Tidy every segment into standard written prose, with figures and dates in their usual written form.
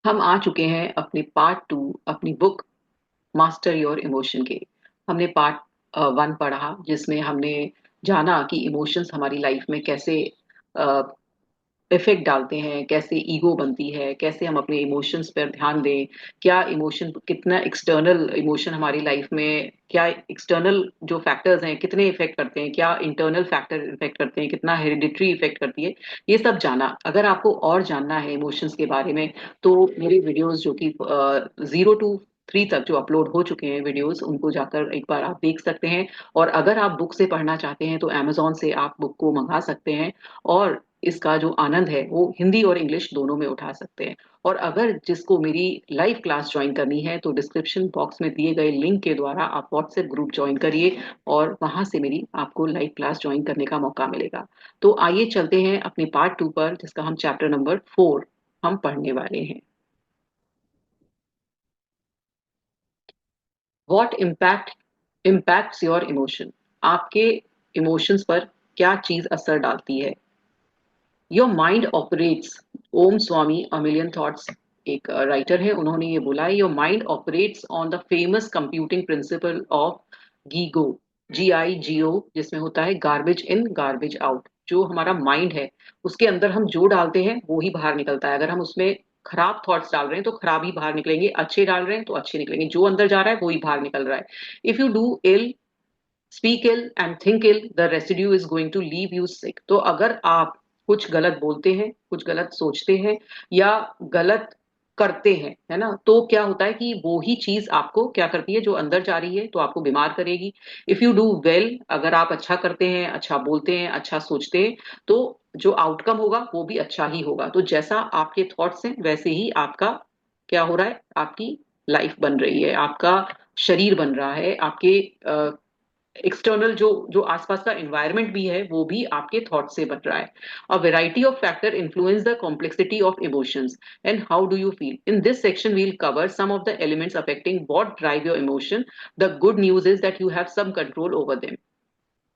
हम आ चुके हैं अपने पार्ट 2 अपनी बुक मास्टर योर इमोशन के। हमने पार्ट 1 पढ़ा जिसमें हमने जाना कि इमोशंस हमारी लाइफ में कैसे इफेक्ट डालते हैं, कैसे ईगो बनती है, कैसे हम अपने इमोशंस पर ध्यान दें, क्या इमोशन, कितना एक्सटर्नल इमोशन हमारी लाइफ में, क्या एक्सटर्नल जो फैक्टर्स हैं कितने इफेक्ट करते हैं, क्या इंटरनल फैक्टर इफेक्ट करते हैं, कितना हेरिडिटरी इफेक्ट करती है। ये सब जाना। अगर आपको और जानना है इमोशंस के बारे में तो मेरे वीडियोस जो कि 0 to 3 तक जो अपलोड हो चुके हैं वीडियोस, उनको जाकर एक बार आप देख सकते हैं। और अगर आप बुक से पढ़ना चाहते हैं तो अमेजोन से आप बुक को मंगा सकते हैं और इसका जो आनंद है वो हिंदी और इंग्लिश दोनों में उठा सकते हैं। और अगर जिसको मेरी लाइव क्लास ज्वाइन करनी है तो डिस्क्रिप्शन बॉक्स में दिए गए लिंक के द्वारा आप व्हाट्सएप ग्रुप ज्वाइन करिए और वहां से मेरी आपको लाइव क्लास ज्वाइन करने का मौका मिलेगा। तो आइए चलते हैं अपने पार्ट 2 पर, जिसका हम चैप्टर नंबर 4 हम पढ़ने वाले हैं। What impacts your emotion. आपके इमोशंस पर क्या चीज असर डालती है। Your mind operates, Om Swami a million thoughts एक राइटर है, उन्होंने ये बोला है, your mind operates on the famous computing principle of GIGO, GIGO, जिसमें होता है गार्बेज इन गार्बेज आउट। जो हमारा माइंड है उसके अंदर हम जो डालते हैं वो ही बाहर निकलता है। अगर हम उसमें खराब थॉट्स डाल रहे हैं तो खराब ही बाहर निकलेंगे, अच्छे डाल रहे हैं तो अच्छे निकलेंगे, जो अंदर जा रहा है वो ही बाहर निकल रहा है। If you do ill, speak ill and think ill, the residue is going to leave you sick. तो अगर आप कुछ गलत बोलते हैं, कुछ गलत सोचते हैं या गलत करते हैं, है ना, तो क्या होता है कि वो ही चीज आपको क्या करती है, जो अंदर जा रही है तो आपको बीमार करेगी। इफ यू डू वेल, अगर आप अच्छा करते हैं, अच्छा बोलते हैं, अच्छा सोचते हैं, तो जो आउटकम होगा वो भी अच्छा ही होगा। तो जैसा आपके थॉट्स हैं वैसे ही आपका क्या हो रहा है, आपकी लाइफ बन रही है, आपका शरीर बन रहा है, आपके एक्सटर्नल जो जो आसपास का एनवायरनमेंट भी है वो भी आपके थॉट से बन रहा है। A variety of factor influence the complexity of emotions and how do you feel. In this section we'll cover some of the elements affecting what drive your emotion. The good news is that you have some control over them.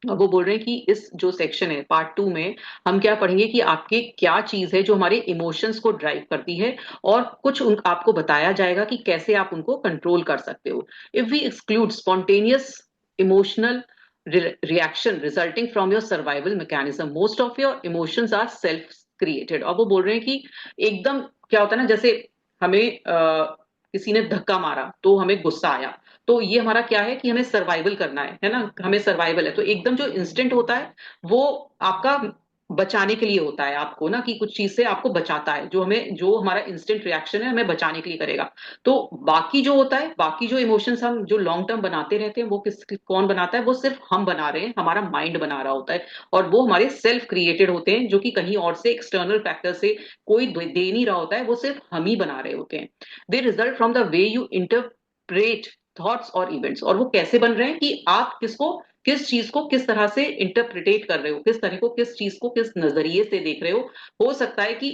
अब वो बोल रहे हैं कि इस जो section है part 2 में हम क्या पढ़ेंगे कि आपके क्या चीज है जो हमारे इमोशंस को ड्राइव करती है, और कुछ आपको बताया जाएगा कि कैसे आप उनको कंट्रोल कर सकते हो। If we exclude spontaneous emotional reaction resulting from your survival mechanism, most of your emotions are self created. और वो बोल रहे हैं कि एकदम क्या होता है ना, जैसे हमें किसी ने धक्का मारा तो हमें गुस्सा आया, तो ये हमारा क्या है कि हमें सर्वाइवल करना है ना, हमें सर्वाइवल है, तो एकदम जो इंस्टेंट होता है वो आपका बचाने के लिए होता है, आपको ना कि कुछ चीज से आपको बचाता है, जो हमें, जो हमारा इंस्टेंट रिएक्शन है हमें बचाने के लिए करेगा। तो बाकी जो होता है, बाकी जो इमोशंस हम जो लॉन्ग टर्म बनाते रहते हैं वो कौन बनाता है, वो सिर्फ हम बना रहे हैं, हमारा माइंड बना रहा होता है। और वो हमारे सेल्फ क्रिएटेड होते हैं, जो कि कहीं और से एक्सटर्नल फैक्टर से कोई दे नहीं रहा होता है, वो सिर्फ हम ही बना रहे होते हैं। The result from the way you interpret thoughts और इवेंट्स। और वो कैसे बन रहे हैं कि आप किसको, किस चीज को किस तरह से इंटरप्रिटेट कर रहे हो, किस तरह को, किस चीज को किस नजरिए से देख रहे हो सकता है कि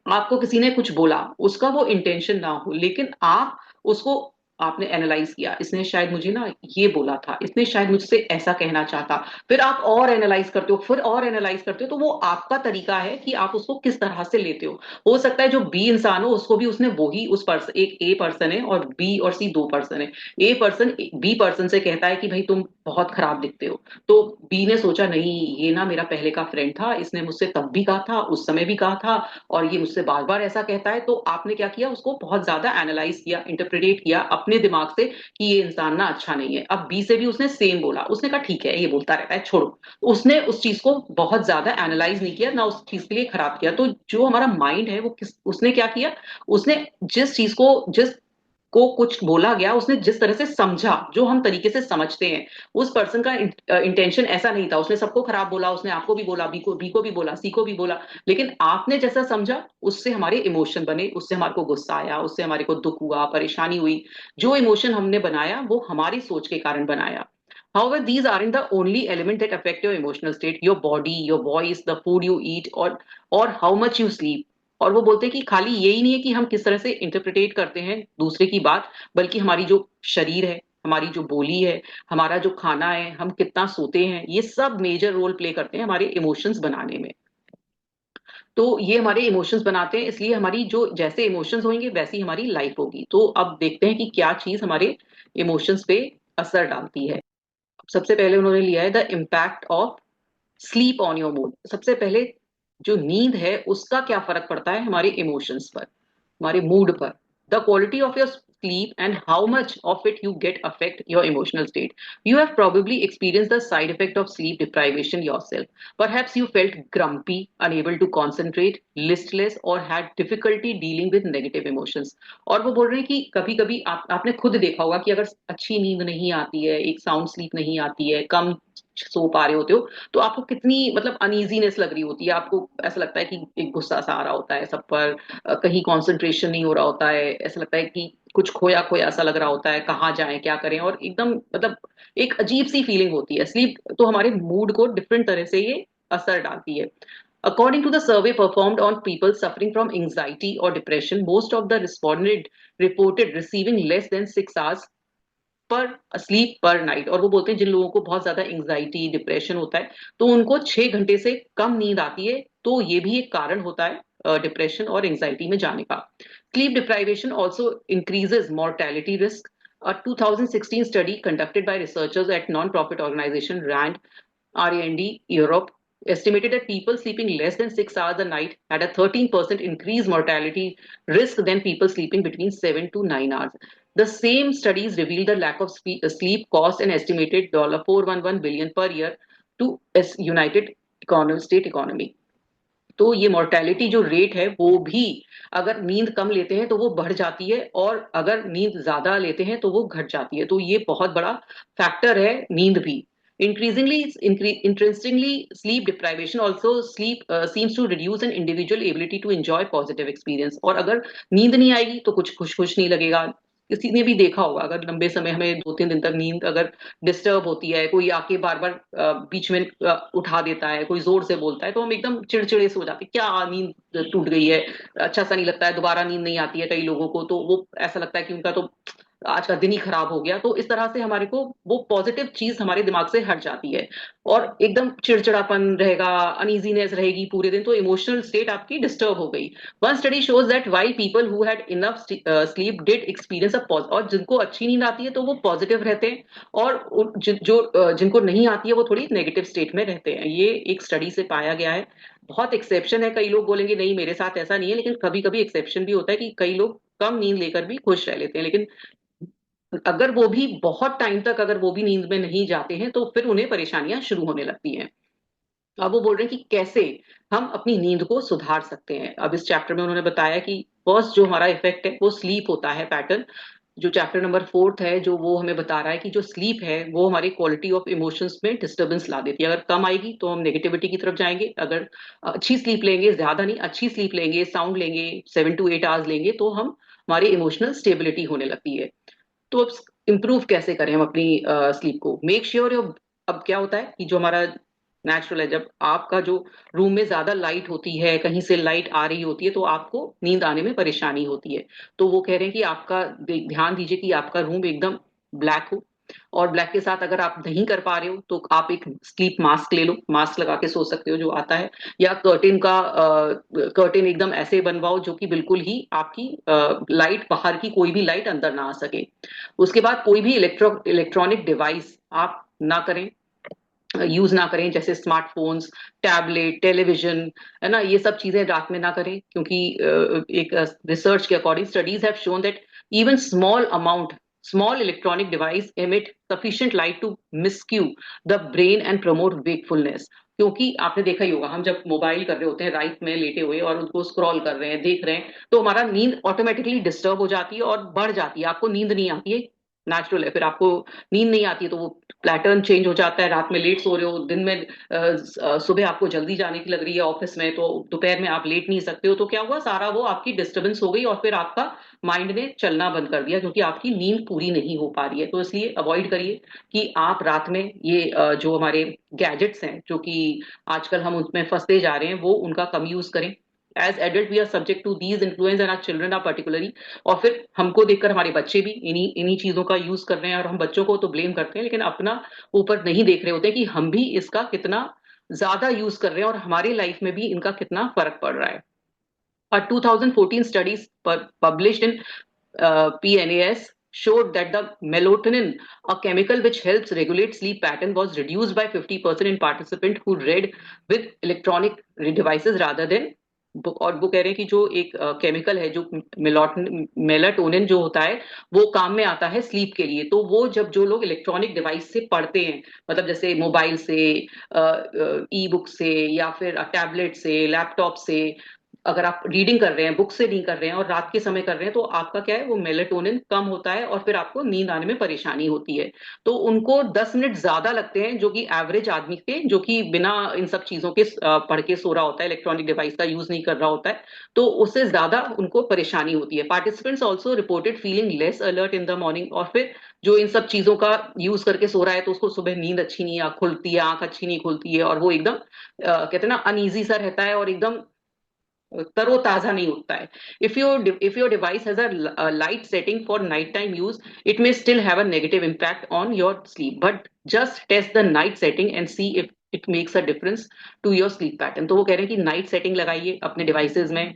आपको किसी ने कुछ बोला, उसका वो इंटेंशन ना हो, लेकिन आप उसको, आपने एनालाइज किया, इसने शायद मुझे ना ये बोला था, इसने शायद मुझसे ऐसा कहना चाहता। फिर आप और एनालाइज करते हो, फिर और एनालाइज करते हो, तो वो आपका तरीका है कि आप उसको किस तरह से लेते हो सकता है जो बी इंसान हो उसको भी उसने वही, उस पर्सन, एक ए पर्सन है और बी और सी दो पर्सन है, ए पर्सन बी पर्सन से कहता है कि भाई तुम बहुत खराब दिखते हो, तो बी ने सोचा नहीं, ये ना मेरा पहले का फ्रेंड था, इसने मुझसे तब भी कहा था, उस समय भी कहा था, और ये मुझसे बार बार ऐसा कहता है। तो आपने क्या किया, उसको बहुत ज्यादा एनालाइज किया, इंटरप्रिटेट किया अपने दिमाग से कि ये इंसान ना अच्छा नहीं है। अब बी से भी उसने सेम बोला, उसने कहा ठीक है ये बोलता रहता है छोड़ो, उसने उस चीज को बहुत ज्यादा एनालाइज नहीं किया ना, उस चीज के लिए खराब किया। तो जो हमारा माइंड है वो किस, उसने क्या किया, उसने जिस चीज को, जिस को कुछ बोला गया, उसने जिस तरह से समझा, जो हम तरीके से समझते हैं, उस पर्सन का इंटेंशन ऐसा नहीं था, उसने सबको खराब बोला, उसने आपको भी बोला, बी को भी बोला, सी को भी बोला, लेकिन आपने जैसा समझा उससे हमारे इमोशन बने, उससे हमारे को गुस्सा आया, उससे हमारे को दुख हुआ, परेशानी हुई। जो इमोशन हमने बनाया वो हमारी सोच के कारण बनाया। However, these aren't the only element that affect your emotional state. Your body, your voice, the food you eat, or how much you sleep. और वो बोलते हैं कि खाली यही नहीं है कि हम किस तरह से इंटरप्रिटेट करते हैं दूसरे की बात, बल्कि हमारी जो शरीर है, हमारी जो बोली है, हमारा जो खाना है, हम कितना सोते हैं, ये सब मेजर रोल प्ले करते हैं हमारे इमोशंस बनाने में। तो ये हमारे इमोशंस बनाते हैं, इसलिए हमारी जो जैसे इमोशंस होंगे वैसी हमारी लाइफ होगी। तो अब देखते हैं कि क्या चीज हमारे इमोशंस पे असर डालती है। सबसे पहले उन्होंने लिया है the impact of sleep on your mood. सबसे पहले जो नींद है उसका क्या फर्क पड़ता है हमारे इमोशंस पर, हमारे मूड पर। The quality of your sleep and how much of it you get affect your emotional state. You have probably experienced the side effect of sleep deprivation yourself. Perhaps you felt grumpy, unable to concentrate, listless, or had difficulty dealing with negative emotions. और वो बोल रहे हैं कि कभी कभी आपने खुद देखा होगा कि अगर अच्छी नींद नहीं आती है, एक साउंड स्लीप नहीं आती है, कम सो पा रहे होते हो, तो आपको कितनी मतलब अनईजीनेस लग रही होती है, आपको ऐसा लगता है कि एक गुस्सा सा आ रहा होता है सब पर, कहीं कंसंट्रेशन नहीं हो रहा होता है, ऐसा लगता है कि कुछ खोया खोया सा लग रहा होता है, कहाँ जाएं क्या करें, और एकदम मतलब एक अजीब सी फीलिंग होती है। स्लीप तो हमारे मूड को डिफरेंट तरह से ये असर डालती है। According to the survey performed on people suffering from anxiety or depression, most of the respondents reported receiving less than 6 hours पर स्लीप पर नाइट। और वो बोलते हैं जिन लोगों को बहुत ज्यादा एंग्जाइटी डिप्रेशन होता है तो उनको 6 घंटे से कम नींद आती है, तो ये भी एक कारण होता है डिप्रेशन और एंग्जाइटी में जाने का। Sleep deprivation also increases mortality risk. A 2016 study conducted by researchers at non-profit organization RAND RAND Europe estimated that people sleeping less than 6 hours a night had a 13% increased mortality risk than people sleeping between 7 to 9 hours. The same studies revealed the lack of sleep cost an estimated $411 billion per year to United State economy. तो ये mortality जो rate है वो भी अगर नींद कम लेते हैं तो वो बढ़ जाती है, और अगर नींद ज्यादा लेते हैं तो वो घट जाती है। तो ये बहुत बड़ा फैक्टर है नींद भी। Interestingly, sleep deprivation also seems to reduce an individual ability to enjoy positive experience. और अगर नींद नहीं आएगी तो कुछ खुश खुश नहीं लगेगा। किसी ने भी देखा होगा अगर लंबे समय हमें 2-3 दिन तक नींद अगर डिस्टर्ब होती है, कोई आके बार बार बीच में उठा देता है, कोई जोर से बोलता है, तो हम एकदम चिड़चिड़े से हो जाते हैं, क्या नींद टूट गई है, अच्छा सा नहीं लगता है, दोबारा नींद नहीं आती है कई लोगों को, तो वो ऐसा लगता है कि उनका तो आज का दिन ही खराब हो गया। तो इस तरह से हमारे को वो पॉजिटिव चीज हमारे दिमाग से हट जाती है और एकदम चिड़चिड़ापन रहेगा, अनईजीनेस रहेगी पूरे दिन, तो इमोशनल स्टेट आपकी डिस्टर्ब हो गई। One study shows that while people who had enough sleep did experience और जिनको अच्छी नींद आती है तो वो पॉजिटिव रहते हैं, और जिनको नहीं आती है वो थोड़ी नेगेटिव स्टेट में रहते हैं। ये एक स्टडी से पाया गया है। बहुत एक्सेप्शन है, कई लोग बोलेंगे नहीं मेरे साथ ऐसा नहीं है, लेकिन कभी कभी एक्सेप्शन भी होता है कि कई लोग कम नींद लेकर भी खुश रह लेते हैं। लेकिन अगर वो भी बहुत टाइम तक अगर वो भी नींद में नहीं जाते हैं तो फिर उन्हें परेशानियां शुरू होने लगती हैं। अब वो बोल रहे हैं कि कैसे हम अपनी नींद को सुधार सकते हैं। अब इस चैप्टर में उन्होंने बताया कि फर्स्ट जो हमारा इफेक्ट है वो स्लीप होता है पैटर्न। जो चैप्टर नंबर 4 है जो वो हमें बता रहा है कि जो स्लीप है वो हमारी क्वालिटी ऑफ इमोशंस में डिस्टर्बेंस ला देती है। अगर कम आएगी तो हम नेगेटिविटी की तरफ जाएंगे, अगर अच्छी स्लीप लेंगे, ज्यादा नहीं अच्छी स्लीप लेंगे, साउंड लेंगे, 7 to 8 आवर्स लेंगे, तो हम हमारी इमोशनल स्टेबिलिटी होने लगती है। तो अब इम्प्रूव कैसे करें हम अपनी स्लीप को, मेक श्योर योर। अब क्या होता है कि जो हमारा नेचुरल है, जब आपका जो रूम में ज्यादा लाइट होती है, कहीं से लाइट आ रही होती है, तो आपको नींद आने में परेशानी होती है। तो वो कह रहे हैं कि आपका ध्यान दीजिए कि आपका रूम एकदम ब्लैक हो, और ब्लैक के साथ अगर आप नहीं कर पा रहे हो तो आप एक स्लीप मास्क ले लो, मास्क लगा के सो सकते हो जो आता है, या कर्टेन एकदम ऐसे बनवाओ जो कि बिल्कुल ही आपकी लाइट, बाहर की कोई भी लाइट अंदर ना आ सके। उसके बाद कोई भी इलेक्ट्रॉनिक डिवाइस आप ना करें, यूज ना करें, जैसे स्मार्टफोन्स, टैबलेट, टेलीविजन, है ना, ये सब चीजें रात में ना करें, क्योंकि एक रिसर्च के according studies have shown that even small electronic device emit sufficient light to miscue the brain and promote wakefulness. क्योंकि आपने देखा ही होगा, हम जब मोबाइल कर रहे होते हैं राइट में लेटे हुए और उनको स्क्रॉल कर रहे हैं, देख रहे हैं, तो हमारा नींद ऑटोमेटिकली डिस्टर्ब हो जाती है और बढ़ जाती है, आपको नींद नहीं आती है, नेचुरल है। फिर आपको नींद नहीं आती है तो वो पैटर्न चेंज हो जाता है, रात में लेट सो रहे हो, दिन में सुबह आपको जल्दी जाने की लग रही है ऑफिस में, तो दोपहर में आप लेट नहीं सकते हो, तो क्या हुआ, सारा वो आपकी डिस्टर्बेंस हो गई और फिर आपका माइंड ने चलना बंद कर दिया, क्योंकि आपकी नींद पूरी नहीं हो पा रही है। तो इसलिए अवॉइड करिए कि आप रात में ये जो हमारे गैजेट्स हैं जो कि आजकल हम उसमें फंसते जा रहे हैं, वो उनका कम यूज करें। As adult we are subject to these influence and our children are particularly. और फिर हमको देखकर हमारे बच्चे भी इन्हीं इन्हीं चीजों का यूज कर रहे हैं, और हम बच्चों को तो ब्लेम करते हैं लेकिन अपना ऊपर नहीं देख रहे होते कि हम भी इसका कितना ज्यादा यूज कर रहे हैं और हमारी लाइफ में भी इनका कितना फर्क पड़ रहा है. A 2014 study published in PNAS showed that the melatonin, a chemical which helps regulate sleep pattern, was reduced by 50% in participants who read with electronic devices rather than book. और वो कह रहे हैं कि जो एक केमिकल है जो मेलाटोनिन जो होता है वो काम में आता है स्लीप के लिए. तो वो जब जो लोग इलेक्ट्रॉनिक डिवाइस से पढ़ते हैं, मतलब जैसे मोबाइल से, ई बुक से, या फिर टैबलेट से, लैपटॉप से, अगर आप रीडिंग कर रहे हैं, बुक से नहीं कर रहे हैं और रात के समय कर रहे हैं, तो आपका क्या है, वो मेलेटोनिन कम होता है और फिर आपको नींद आने में परेशानी होती है. तो उनको 10 मिनट ज्यादा लगते हैं, जो कि एवरेज आदमी के, जो कि बिना इन सब चीजों के पढ़ के सो रहा होता है, इलेक्ट्रॉनिक डिवाइस का यूज नहीं कर रहा होता है, तो उससे ज्यादा उनको परेशानी होती है. Participants also reported feeling less alert in the morning. और फिर जो इन सब चीजों का यूज करके सो रहा है, तो उसको सुबह नींद अच्छी नहीं खुलती है, आंख अच्छी नहीं खुलती है, और वो एकदम कहते हैं ना अनईजी सा रहता है और एकदम तरोताजा नहीं उठता है. If your device has a light setting for nighttime use, it may still have a negative impact on your sleep, but just test the night setting and see if it makes a difference to your sleep pattern. तो वो कह रहे हैं कि night setting लगाइए अपने devices में.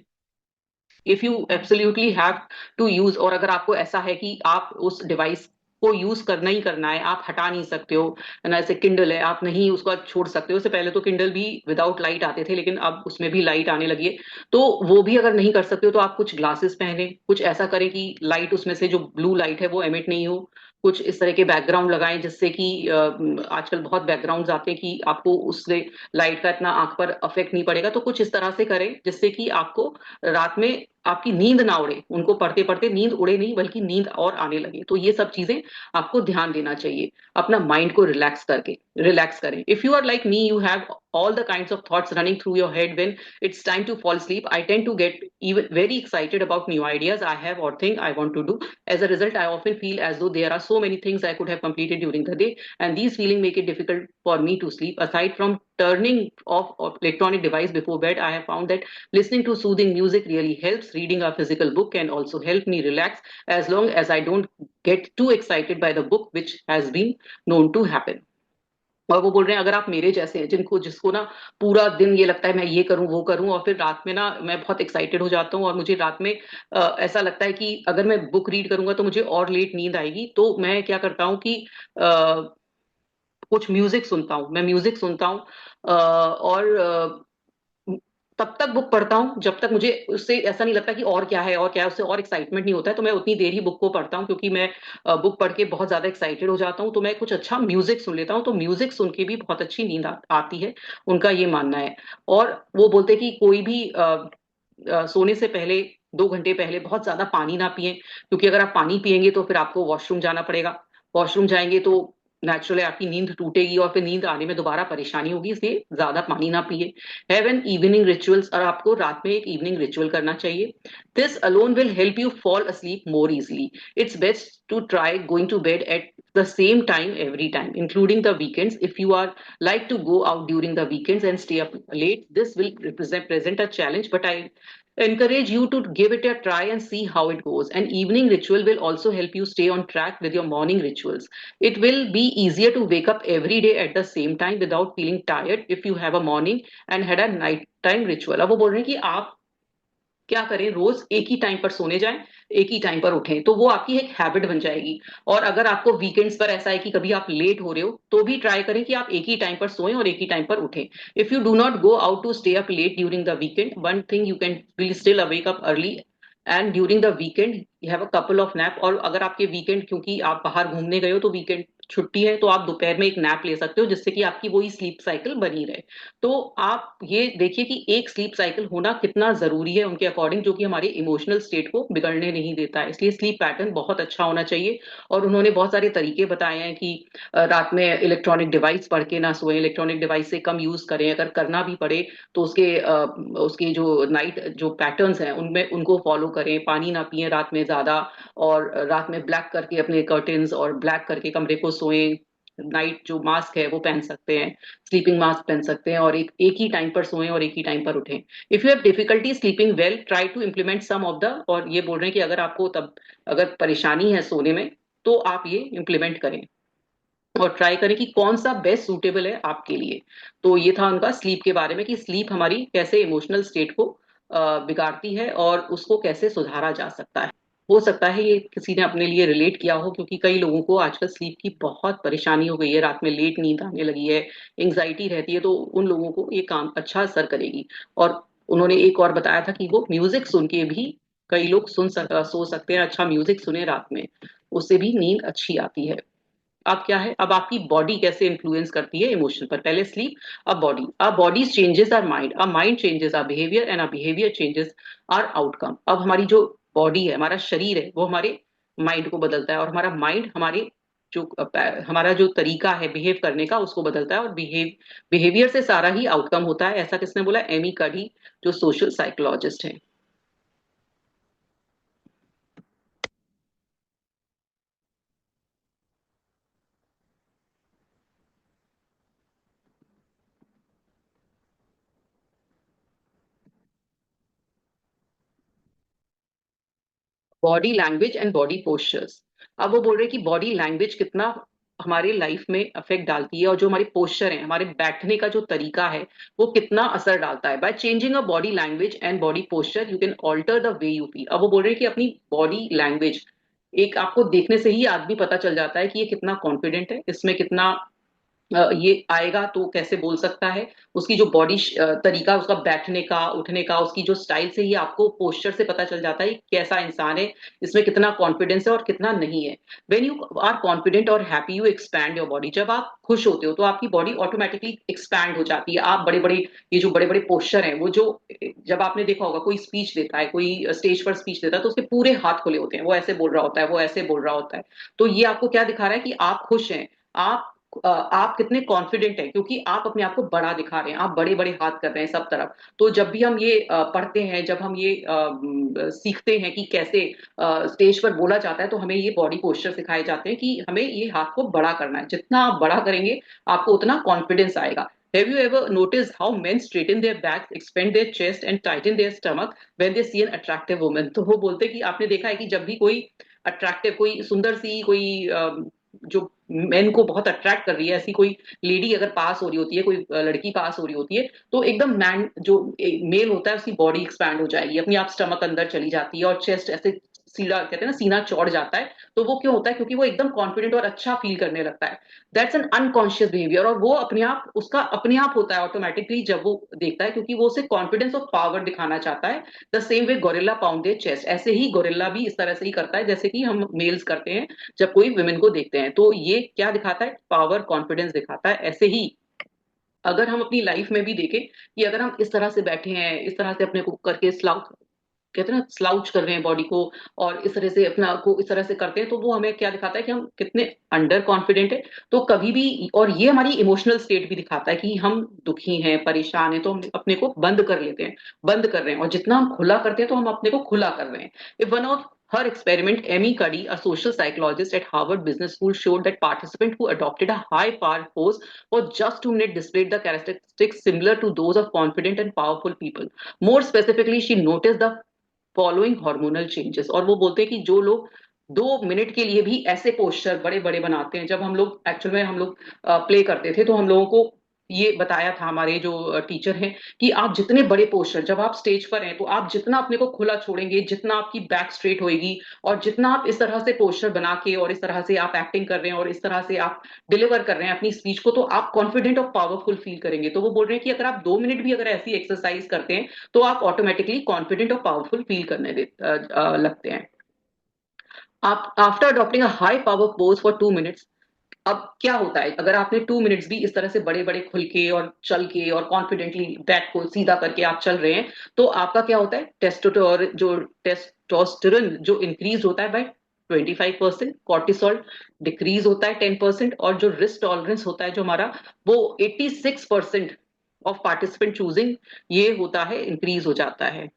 If you absolutely have to use, और अगर आपको ऐसा है कि आप उस डिवाइस को यूज करना ही करना है, आप हटा नहीं सकते हो ना, जैसे किंडल है, आप नहीं उसको छोड़ सकते हो. उससे पहले तो किंडल भी विदाउट लाइट आते थे, लेकिन अब उसमें भी लाइट आने लगी है. तो वो भी अगर नहीं कर सकते हो तो आप कुछ ग्लासेस पहने, कुछ ऐसा करें कि लाइट उसमें से जो ब्लू लाइट है वो एमिट नहीं हो. कुछ इस तरह के बैकग्राउंड लगाएं जिससे कि आजकल बहुत बैकग्राउंड्स आते हैं कि आपको उससे लाइट का इतना आंख पर अफेक्ट नहीं पड़ेगा. तो कुछ इस तरह से करें जिससे कि आपको रात में आपकी नींद ना उड़े, उनको पढ़ते पढ़ते नींद उड़े नहीं बल्कि नींद और आने लगे. तो ये सब चीजें आपको ध्यान देना चाहिए, अपना माइंड को रिलैक्स करें. If you are like me, you have all the kinds of thoughts running through your head when it's time to fall asleep. I tend to get even very excited about new ideas I have or think I want to do. As a result, I often feel as though there are so many things I could have completed during the day, and these feelings make it difficult for me to sleep. Aside from turning off electronic device before bed, I have found that listening to soothing music really helps. Reading a physical book can also help me relax, as long as I don't get too excited by the book, which has been known to happen. और वो बोल रहे हैं अगर आप मेरे जैसे हैं, जिसको ना पूरा दिन ये लगता है मैं ये करूं वो करूं, और फिर रात में ना मैं बहुत एक्साइटेड हो जाता हूं और मुझे रात में ऐसा लगता है कि अगर मैं बुक रीड करूंगा तो मुझे और लेट नींद आएगी, तो मैं क्या करता हूँ कि कुछ म्यूजिक सुनता हूँ. मैं म्यूजिक सुनता हूँ और तब तक बुक पढ़ता हूँ जब तक मुझे उससे ऐसा नहीं लगता कि और क्या है और क्या है, उससे और एक्साइटमेंट नहीं होता है. तो मैं उतनी देर ही बुक को पढ़ता हूँ, क्योंकि मैं बुक पढ़ के बहुत ज्यादा एक्साइटेड हो जाता हूँ. तो मैं कुछ अच्छा म्यूजिक सुन लेता हूँ, तो म्यूजिक सुन के भी बहुत अच्छी नींद आती है, उनका ये मानना है. और वो बोलते हैं कि कोई भी सोने से पहले 2 घंटे पहले बहुत ज्यादा पानी ना पिए, क्योंकि अगर आप पानी पिएंगे तो फिर आपको वॉशरूम जाना पड़ेगा. वॉशरूम जाएंगे तो नेचुरली आपकी नींद टूटेगी और फिर नींद आने में दोबारा परेशानी होगी, इसलिए ज्यादा पानी ना पिए. हैव एन इवनिंग रिचुअल्स, और आपको रात में एक इवनिंग रिचुअल करना चाहिए. This alone will help you fall asleep more easily. It's best to try going to bed at the same time every time, including the weekends. If you are like to go out during the weekends and stay up late, this will present a challenge, but I encourage you to give it a try and see how it goes. An evening ritual will also help you stay on track with your morning rituals. It will be easier to wake up every day at the same time without feeling tired if you have a morning and had a night time ritual. अब वो बोल रहे हैं कि आप क्या करें, रोज एक ही टाइम पर सोने जाएं, एक ही टाइम पर उठें, तो वो आपकी एक हैबिट बन जाएगी. और अगर आपको वीकेंड्स पर ऐसा है कि कभी आप लेट हो रहे हो, तो भी ट्राई करें कि आप एक ही टाइम पर सोएं और एक ही टाइम पर उठें. If you do not go out to stay up late during the weekend, one thing you can will still awake up early and during the weekend you have a couple of nap. और अगर आपके weekend, क्योंकि आप बाहर घूमने गए हो तो वीकेंड छुट्टी है, तो आप दोपहर में एक नैप ले सकते हो, जिससे कि आपकी वही स्लीप साइकिल बनी रहे. तो आप ये देखिए कि एक स्लीप साइकिल होना कितना जरूरी है उनके अकॉर्डिंग, जो कि हमारे इमोशनल स्टेट को बिगड़ने नहीं देता है. इसलिए स्लीप पैटर्न बहुत अच्छा होना चाहिए. और उन्होंने बहुत सारे तरीके बताए हैं कि रात में इलेक्ट्रॉनिक डिवाइस पढ़ के ना सोएं, इलेक्ट्रॉनिक डिवाइस से कम यूज करें, अगर करना भी पड़े तो उसके जो नाइट जो पैटर्न्स हैं उनमें उनको फॉलो करें. पानी ना पिए रात में ज्यादा, और रात में ब्लैक करके अपने कर्टेन्स और ब्लैक करके कमरे को सोएं. नाइट जो मास्क है वो पहन सकते हैं, स्लीपिंग मास्क पहन सकते हैं, और एक एक ही टाइम पर सोएं और एक ही टाइम पर उठें. If you have difficulty sleeping well, try to implement some of the, और ये बोल रहे हैं कि अगर आपको तब अगर परेशानी है सोने में तो आप ये इम्प्लीमेंट करें. और ट्राई करें कि कौन सा बेस्ट सूटेबल है आपके लिए। तो ये था उनका स्लीप के बारे में कि स्लीप हमारी कैसे इमोशनल स्टेट को बिगाड़ती है और उसको कैसे सुधारा जा सकता है। हो सकता है ये किसी ने अपने लिए रिलेट किया हो, क्योंकि कई लोगों को आजकल स्लीप की बहुत परेशानी हो गई है, रात में लेट नींद आने लगी है, एंग्जाइटी रहती है, तो उन लोगों को ये काम अच्छा असर करेगी। और उन्होंने एक और बताया था कि वो म्यूजिक सुन के भी कई लोग सो सकते हैं, अच्छा म्यूजिक सुने रात में, उससे भी नींद अच्छी आती है। अब क्या है, अब आपकी बॉडी कैसे इन्फ्लुएंस करती है इमोशन पर, पहले स्लीप, अब बॉडी। अब बॉडी चेंजेस आर माइंड, अब mind changes our behaviour, and our behaviour changes our outcome. अब हमारी जो बॉडी है, हमारा शरीर है, वो हमारे माइंड को बदलता है, और हमारा माइंड हमारे जो हमारा जो तरीका है बिहेव करने का उसको बदलता है, और बिहेवियर से सारा ही आउटकम होता है। ऐसा किसने बोला? एमी कडी, जो सोशल साइकोलॉजिस्ट है। Body language and body postures. अब वो बोल रहे हैं कि बॉडी लैंग्वेज कितना हमारे लाइफ में अफेक्ट डालती है, और जो हमारे पोस्चर है, हमारे बैठने का जो तरीका है, वो कितना असर डालता है। By changing a body language and body posture you can alter the way you feel. अब वो बोल रहे हैं कि अपनी बॉडी लैंग्वेज, एक आपको देखने से ही आदमी पता चल जाता है कि ये कितना कॉन्फिडेंट है, इसमें कितना ये आएगा तो कैसे बोल सकता है। उसकी जो बॉडी तरीका, उसका बैठने का, उठने का, उसकी जो स्टाइल से ही आपको पोस्चर से पता चल जाता है कि कैसा इंसान है, इसमें कितना कॉन्फिडेंस है और कितना नहीं है। वेन यू आर कॉन्फिडेंट और happy you expand your body. जब आप खुश होते हो तो आपकी बॉडी ऑटोमेटिकली एक्सपैंड हो जाती है। आप बड़े बड़े, ये जो बड़े बड़े पोस्चर हैं, वो जो, जब आपने देखा होगा कोई स्पीच देता है, कोई स्टेज पर स्पीच देता है, तो उसके पूरे हाथ खुले होते हैं, वो ऐसे बोल रहा होता है, वो ऐसे बोल रहा होता है। तो ये आपको क्या दिखा रहा है कि आप खुश हैं, आप आप कितने कॉन्फिडेंट हैं, क्योंकि आप अपने आप को बड़ा दिखा रहे हैं, आप बड़े बड़े हाथ कर रहे हैं सब तरफ। तो जब भी हम ये पढ़ते हैं, जब हम ये सीखते हैं कि कैसे स्टेज पर बोला जाता है, तो हमें ये बॉडी पोस्चर सिखाए जाते हैं कि हमें ये हाथ को बड़ा करना है। जितना आप बड़ा करेंगे, आपको उतना कॉन्फिडेंस आएगा। Have you ever noticed how men straighten their backs, expand their chest and tighten their stomach when they see an attractive woman? तो वो बोलते हैं कि आपने देखा है कि जब भी कोई अट्रैक्टिव, कोई सुंदर सी, कोई जो मेन को बहुत अट्रैक्ट कर रही है, ऐसी कोई लेडी अगर पास हो रही होती है, कोई लड़की पास हो रही होती है, तो एकदम मैन जो मेल होता है, उसकी बॉडी एक्सपैंड हो जाएगी, अपनी आप स्टमक अंदर चली जाती है, और चेस्ट ऐसे सीधा, कहते हैं ना, सीना चौड़ जाता है। तो वो क्यों होता है? क्योंकि वो एकदम कॉन्फिडेंट और अच्छा फील करने लगता है। दैट्स एन अनकॉन्शियस बिहेवियर, और वो अपने आप, उसका अपने आप होता है ऑटोमेटिकली जब वो देखता है, क्योंकि वो उसे कॉन्फिडेंस और पावर दिखाना चाहता है। The same way gorilla pound their chest, ऐसे ही गोरिल्ला भी इस तरह से ही करता है जैसे कि हम मेल्स करते हैं जब कोई वुमेन को देखते हैं। तो ये क्या दिखाता है? पावर, कॉन्फिडेंस दिखाता है। ऐसे ही अगर हम अपनी लाइफ में भी देखें कि अगर हम इस तरह से बैठे हैं, इस तरह से अपने को करके स्लाउच, कहते हैं ना, स्लाउच कर रहे हैं बॉडी को, और इस तरह से अपना को इस तरह से करते हैं, तो वो हमें क्या दिखाता है कि हम कितने अंडर कॉन्फिडेंट है। तो कभी भी, और ये हमारी इमोशनल स्टेट भी दिखाता है कि हम दुखी हैं, परेशान हैं, तो हम अपने को बंद कर लेते हैं, बंद कर रहे हैं, और जितना हम खुला करते हैं तो हम अपने को खुला कर रहे हैं। If one of her experiment, Amy Cuddy, a social psychologist at Harvard Business School, showed that participants who adopted a high-powered pose for just 2 minutes displayed the characteristics similar to those of confident and powerful people. More specifically, she noticed the following hormonal changes. और वो बोलते हैं कि जो लोग 2 minute के लिए भी ऐसे पोस्चर बड़े बड़े बनाते हैं, जब हम लोग एक्चुअल में हम लोग प्ले करते थे, तो हम लोगों को ये बताया था हमारे जो टीचर हैं कि आप जितने बड़े पोस्चर, जब आप स्टेज पर हैं, तो आप जितना अपने को खुला छोड़ेंगे, जितना आपकी बैक स्ट्रेट होएगी, और जितना आप इस तरह से पोस्चर बना के और इस तरह से आप एक्टिंग कर रहे हैं और इस तरह से आप डिलीवर कर रहे हैं अपनी स्पीच को, तो आप कॉन्फिडेंट और पावरफुल फील करेंगे। तो वो बोल रहे हैं कि अगर आप 2 मिनट भी अगर ऐसी एक्सरसाइज करते हैं, तो आप ऑटोमेटिकली कॉन्फिडेंट और पावरफुल फील करने लगते हैं। आप after adopting a high power pose for 2 minutes, अब क्या होता है अगर आपने 2 मिनट्स भी इस तरह से बड़े बड़े खुल के और चल के और कॉन्फिडेंटली बैक को सीधा करके आप चल रहे हैं, तो आपका क्या होता है? टेस्टोस्टेरोन जो इंक्रीज होता है बाय 25%, कॉर्टिसोल डिक्रीज होता है 10%, और जो रिस्क टॉलरेंस होता है जो हमारा, वो 86% ऑफ पार्टिसिपेंट चूजिंग, ये होता है, इंक्रीज हो जाता है।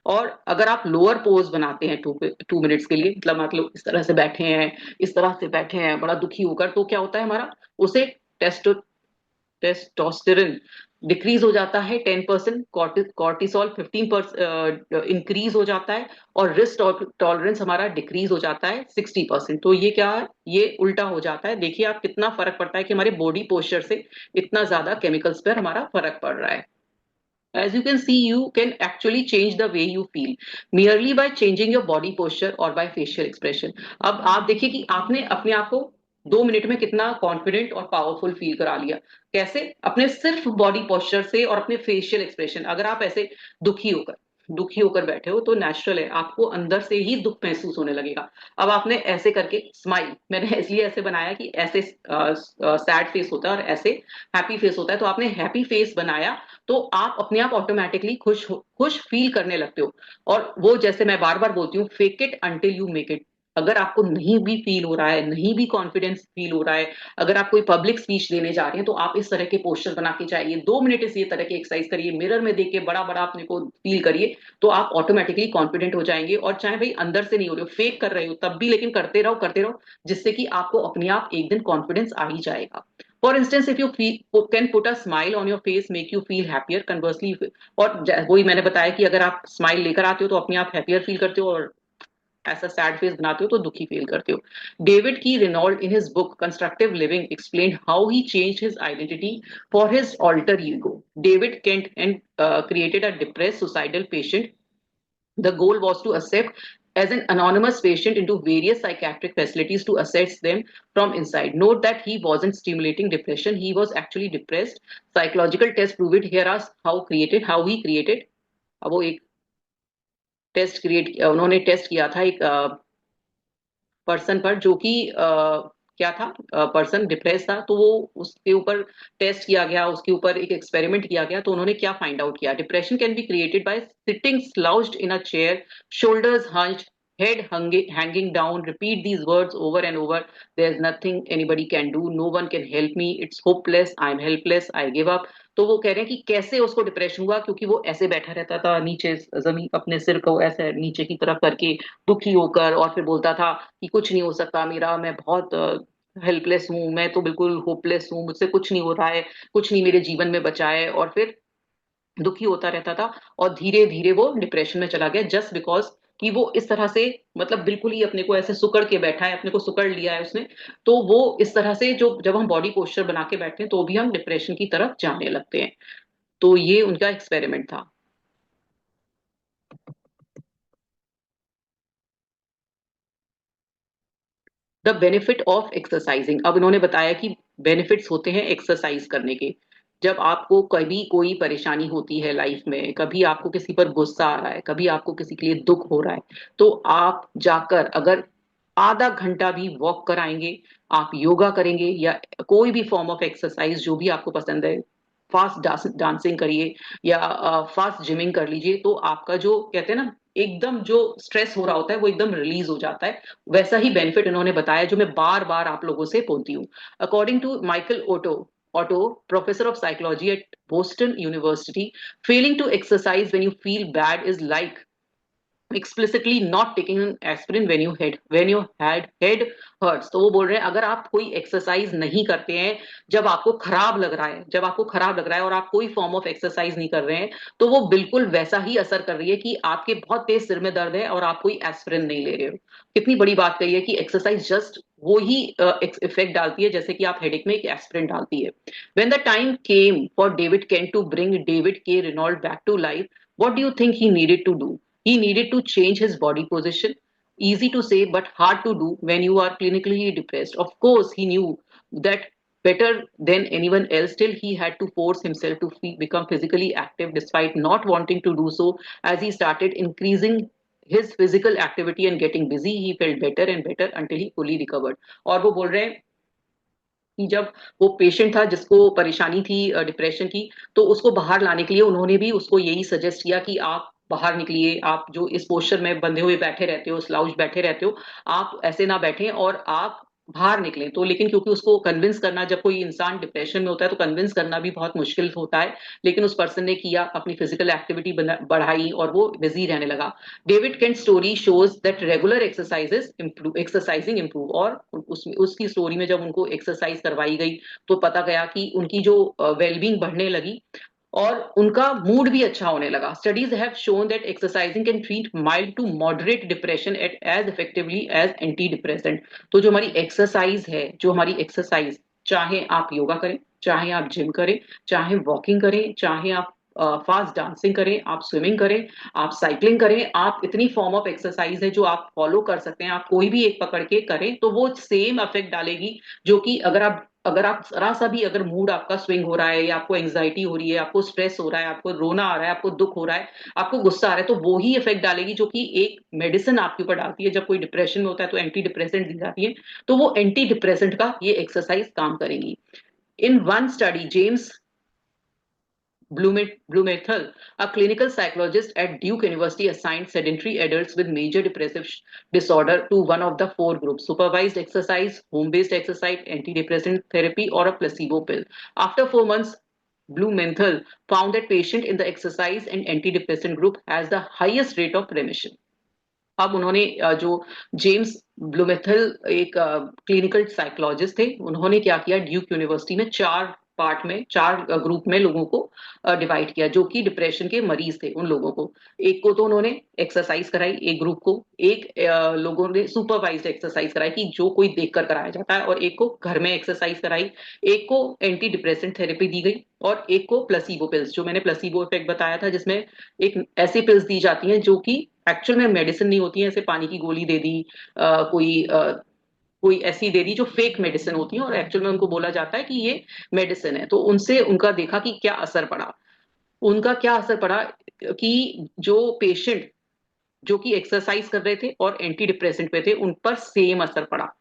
और अगर आप लोअर पोज बनाते हैं 2 मिनट्स के लिए, मतलब इस तरह से बैठे हैं, इस तरह से बैठे हैं बड़ा दुखी होकर, तो क्या होता है हमारा? उसे टेस्ट टेस्टोस्टेरोन डिक्रीज हो जाता है 10%, कॉर्टिसोल 15% इंक्रीज हो जाता है, और रिस्क टॉलरेंस हमारा डिक्रीज हो जाता है 60%। तो ये क्या है, ये उल्टा हो जाता है। देखिए आप कितना फर्क पड़ता है कि हमारे बॉडी पोस्चर से इतना ज्यादा केमिकल्स पर हमारा फर्क पड़ रहा है। As you can see, you can actually change the way you feel merely by changing your body posture or by facial expression. अब आप देखिए कि आपने अपने आप को 2 मिनट में कितना कॉन्फिडेंट और पावरफुल फील करा लिया। कैसे? अपने सिर्फ बॉडी पोस्चर से और अपने फेशियल एक्सप्रेशन। अगर आप ऐसे दुखी होकर दुखी होकर बैठे हो तो नेचुरल है, आपको अंदर से ही दुख महसूस होने लगेगा। अब आपने ऐसे करके स्माइल, मैंने इसलिए ऐसे बनाया कि ऐसे सैड फेस होता है और ऐसे हैप्पी फेस होता है, तो आपने हैप्पी फेस बनाया तो आप अपने आप ऑटोमेटिकली खुश फील करने लगते हो। और वो जैसे मैं बार बार बोलती हूँ, fake it until you make it. अगर आपको नहीं भी फील हो रहा है, नहीं भी कॉन्फिडेंस फील हो रहा है, अगर आप कोई पब्लिक स्पीच देने जा रहे हैं, तो आप इस तरह के पोस्टर बना के जाइए, 2 मिनट इस ये तरह की एक्सरसाइज करिए, मिरर में देख के बड़ा बड़ा अपने को फील करिए, तो आप ऑटोमेटिकली कॉन्फिडेंट हो जाएंगे। और चाहे भाई अंदर से नहीं हो रहे हो, फेक कर रहे हो तब भी, लेकिन करते रहो, जिससे कि आपको अपने आप एक दिन कॉन्फिडेंस आ ही जाएगा। For instance, if you can put a smile on your face, make you feel happier. Conversely, और वही मैंने बताया कि अगर आप स्माइल लेकर आते हो तो अपने आप हैप्पियर फील करते हो, और ऐसा सैड फेस बनाते हो तो दुखी फील करते हो। David K Reynold in his book Constructive Living explained how he changed his identity for his alter ego. David Kent and created a depressed suicidal patient. The goal was to accept as an anonymous patient into various psychiatric facilities to assess them from inside. Note that he wasn't stimulating depression, he was actually depressed. Psychological tests prove it. Here are how he created. अब वो एक test create उन्होंने test किया था एक person पर, जो कि क्या था, पर्सन डिप्रेस था, तो वो उसके ऊपर टेस्ट किया गया, उसके ऊपर एक एक्सपेरिमेंट किया गया। तो उन्होंने क्या फाइंड आउट किया, depression can be created by sitting slouched in a chair, shoulders hunched, head hanging down. Repeat these words over and over. There's nothing anybody can do, no one can help me, it's hopeless, I'm helpless, I give up. तो वो कह रहे हैं कि कैसे उसको depression हुआ, क्योंकि वो ऐसे बैठा रहता था नीचे, जमीन अपने सिर को ऐसे नीचे की तरफ करके दुखी होकर, और फिर बोलता था कि कुछ नहीं हो सकता मेरा, मैं बहुत हेल्पलेस हूँ, मैं तो बिल्कुल होपलेस हूँ, मुझसे कुछ नहीं हो रहा है, कुछ नहीं मेरे जीवन में बचा है, और फिर दुखी होता रहता था। और धीरे धीरे वो डिप्रेशन में चला गया, जस्ट बिकॉज कि वो इस तरह से, मतलब बिल्कुल ही अपने को ऐसे सुकड़ के बैठा है, अपने को सुकड़ लिया है उसने। तो वो इस तरह से, जो जब हम बॉडी पोस्चर बना के बैठते हैं तो भी हम डिप्रेशन की तरफ जाने लगते हैं। तो ये उनका एक्सपेरिमेंट था। The benefit of exercising. अब इन्होंने बताया कि बेनिफिट्स होते हैं एक्सरसाइज करने के। जब आपको कभी कोई परेशानी होती है लाइफ में, कभी आपको किसी पर गुस्सा आ रहा है, कभी आपको किसी के लिए दुख हो रहा है, तो आप जाकर अगर आधा घंटा भी वॉक कराएंगे, आप योगा करेंगे, या कोई भी फॉर्म ऑफ एक्सरसाइज जो भी आपको पसंद है, फास्ट डांसिंग करिए, या फास्ट जिमिंग कर लीजिए, तो आपका जो कहते हैं ना, एकदम जो स्ट्रेस हो रहा होता है वो एकदम रिलीज हो जाता है। वैसा ही बेनिफिट इन्होंने बताया, जो मैं बार बार आप लोगों से बोलती हूँ। According to Michael Otto, professor of psychology at Boston University, failing to exercise when you feel bad is like explicitly not taking an aspirin when your head hurts। तो वो बोल रहे हैं अगर आप कोई एक्सरसाइज नहीं करते हैं जब आपको खराब लग रहा है, और आप कोई फॉर्म ऑफ एक्सरसाइज नहीं कर रहे हैं, तो वो बिल्कुल वैसा ही असर कर रही है कि आपके बहुत तेज सिर में दर्द है और आप कोई एस्पिरिन नहीं ले रहे हो। कितनी बड़ी बात कही है कि एक्सरसाइज जस्ट वो ही इफेक्ट डालती है जैसे कि आप हेडेक में एक एस्पिरिन डालती है। When the time came for David Kent to bring David K. Renault back to life, what do you think he needed to do? He needed to change his body position. Easy to say, but hard to do when you are clinically depressed. Of course, he knew that better than anyone else. Still, he had to force himself to become physically active despite not wanting to do so. As he started increasing his physical activity and getting busy, he felt better and better until he fully recovered. और वो बोल रहे हैं कि जब वो patient था जिसको परेशानी थी डिप्रेशन की, तो उसको बाहर लाने के लिए उन्होंने भी उसको यही सजेस्ट किया कि आप बाहर निकलिए, आप जो इस पोस्चर में बंधे हुए बैठे रहते हो, स्लाउज बैठे रहते हो, आप ऐसे ना बैठें, और आप बाहर निकले। तो लेकिन क्योंकि उसको कन्विंस करना, जब कोई इंसान डिप्रेशन में होता है तो कन्विंस करना भी बहुत मुश्किल होता है, लेकिन उस पर्सन ने किया, अपनी फिजिकल एक्टिविटी बढ़ाई और वो बिजी रहने लगा। David Kent story shows that regular exercising improve, और उसकी स्टोरी में जब उनको एक्सरसाइज करवाई गई तो पता गया कि उनकी जो वेलबींग बढ़ने लगी और उनका मूड भी अच्छा होने लगा। Studies have shown that exercising can treat mild to moderate depression at as effectively as anti depressant. तो जो हमारी एक्सरसाइज है, जो हमारी एक्सरसाइज, चाहे आप योगा करें, चाहे आप जिम करें, चाहे वॉकिंग करें, चाहे आप फास्ट डांसिंग करें, आप स्विमिंग करें, आप साइकिलिंग करें, आप इतनी फॉर्म ऑफ एक्सरसाइज है जो आप फॉलो कर सकते हैं, आप कोई भी एक पकड़ के करें तो वो सेम इफेक्ट डालेगी। जो कि अगर आप जरा सा भी, अगर मूड आपका स्विंग हो रहा है या आपको एंजाइटी हो रही है, आपको स्ट्रेस हो रहा है, आपको रोना आ रहा है, आपको दुख हो रहा है, आपको गुस्सा आ रहा है, तो वो ही इफेक्ट डालेगी जो कि एक मेडिसिन आपके ऊपर डालती है। जब कोई डिप्रेशन में होता है तो एंटी डिप्रेसेंट दी जाती है, तो वो एंटी डिप्रेसेंट का ये एक्सरसाइज काम करेंगी। In one study, James Blumenthal, a clinical psychologist at Duke University, assigned sedentary adults with major depressive disorder to one of the four groups: supervised exercise, home-based exercise, antidepressant therapy, or a placebo pill. After 4 months, Blumenthal found that patient in the exercise and antidepressant group has the highest rate of remission. अब उन्होंने जो James ब्लूमेथल एक clinical psychologist थे, उन्होंने क्या किया, Duke university में चार पार्ट में, चार ग्रुप में लोगों को डिवाइड किया जो कि डिप्रेशन के मरीज थे। उन लोगों को, एक को तो उन्होंने एक्सरसाइज कराई, एक ग्रुप को, एक लोगों ने सुपरवाइज्ड एक्सरसाइज कराई कि जो कोई देखकर कराया जाता है, और एक को घर में एक्सरसाइज कराई, एक को एंटी डिप्रेसेंट थेरेपी दी गई, और एक को प्लेसिबो पिल्स, जो मैंने प्लेसिबो इफेक्ट बताया था, जिसमें एक ऐसी पिल्स दी जाती हैं जो कि एक्चुअल में मेडिसिन नहीं होती है, ऐसे पानी की गोली दे दी, कोई ऐसी दे दी जो फेक मेडिसिन होती है, और एक्चुअल में उनको बोला जाता है कि ये मेडिसिन है। तो उनसे उनका देखा कि क्या असर पड़ा। उनका क्या असर पड़ा कि जो पेशेंट जो कि एक्सरसाइज कर रहे थे और एंटी डिप्रेसेंट पे थे, उन पर सेम असर पड़ा,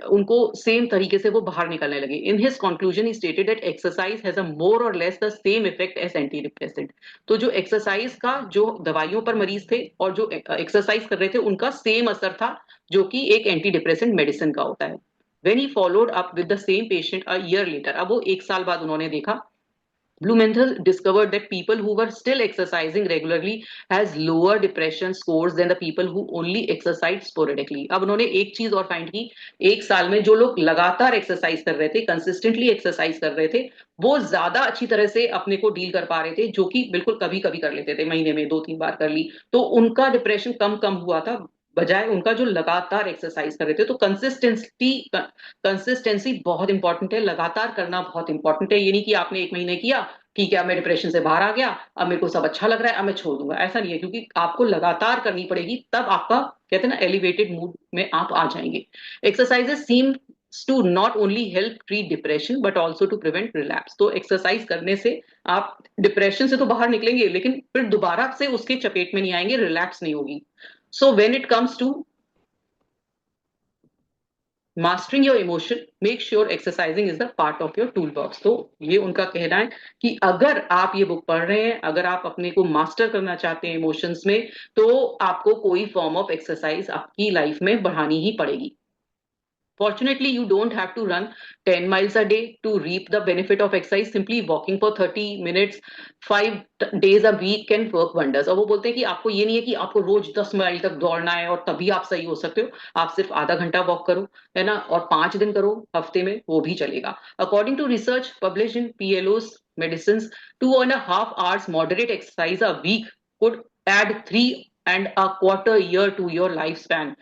उनको सेम तरीके से वो बाहर निकलने लगे। In his conclusion he stated that exercise has a more और less the same effect as anti depressant. तो जो एक्सरसाइज का, जो दवाइयों पर मरीज थे और जो एक्सरसाइज कर रहे थे, उनका सेम असर था जो कि एक एंटी डिप्रेसेंट मेडिसिन का होता है। When he followed up with the same patient a year later, अब वो एक साल बाद उन्होंने देखा, Blumenthal discovered that people who were still exercising regularly has lower depression scores than the people who only exercise sporadically. अब उन्होंने एक चीज और फाइंड की, एक साल में जो लोग लगातार एक्सरसाइज कर रहे थे, कंसिस्टेंटली एक्सरसाइज कर रहे थे, वो ज्यादा अच्छी तरह से अपने को डील कर पा रहे थे, जो कि बिल्कुल कभी कभी कर लेते थे, महीने में 2-3 बार कर ली, तो उनका डिप्रेशन कम कम हुआ था, बजाय उनका जो लगातार एक्सरसाइज कर रहे थे। तो कंसिस्टेंसी बहुत इंपॉर्टेंट है, लगातार करना बहुत इंपॉर्टेंट है। ये नहीं कि आपने 1 महीने किया, ठीक है, अब मैं डिप्रेशन से बाहर आ गया, अब मेरे को सब अच्छा लग रहा है, अब मैं छोड़ दूंगा, ऐसा नहीं है, क्योंकि आपको लगातार करनी पड़ेगी, तब आपका, कहते हैं ना, एलिवेटेड मूड में आप आ जाएंगे। Exercises seem to not only help treat depression but also to prevent relapse. तो एक्सरसाइज करने से आप डिप्रेशन से तो बाहर निकलेंगे, लेकिन फिर दोबारा से उसके चपेट में नहीं आएंगे, रिलैप्स नहीं होगी। So when it comes to mastering your emotion, make sure exercising is the part of your toolbox. तो ये उनका कहना है कि अगर आप ये बुक पढ़ रहे हैं, अगर आप अपने को मास्टर करना चाहते हैं इमोशंस में, तो आपको कोई फॉर्म ऑफ एक्सरसाइज आपकी लाइफ में बढ़ानी ही पड़ेगी। Fortunately, you don't have to run 10 miles a day to reap the benefit of exercise. Simply walking for 30 minutes, 5 days a week can work wonders. और वो बोलते हैं कि आपको ये नहीं है कि आपको रोज 10 माइल तक दौड़ना है और तभी आप सही हो सकते हो। आप सिर्फ आधा घंटा वॉक करो, है ना, और 5 दिन करो हफ्ते में, वो भी चलेगा। According to research published in PLO's Medicines, 2.5 hours moderate exercise a week could add 3.25 years to your lifespan.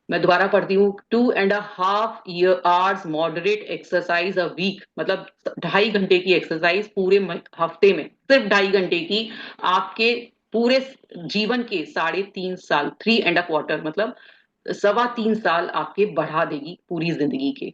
मैं दोबारा पढ़ती हूँ, 2.5 hours moderate exercise a week, मतलब 2.5 घंटे की एक्सरसाइज पूरे हफ्ते में, सिर्फ 2.5 घंटे की, आपके पूरे जीवन के 3.5 साल, 3.25, मतलब 3.25 साल आपके बढ़ा देगी पूरी जिंदगी के।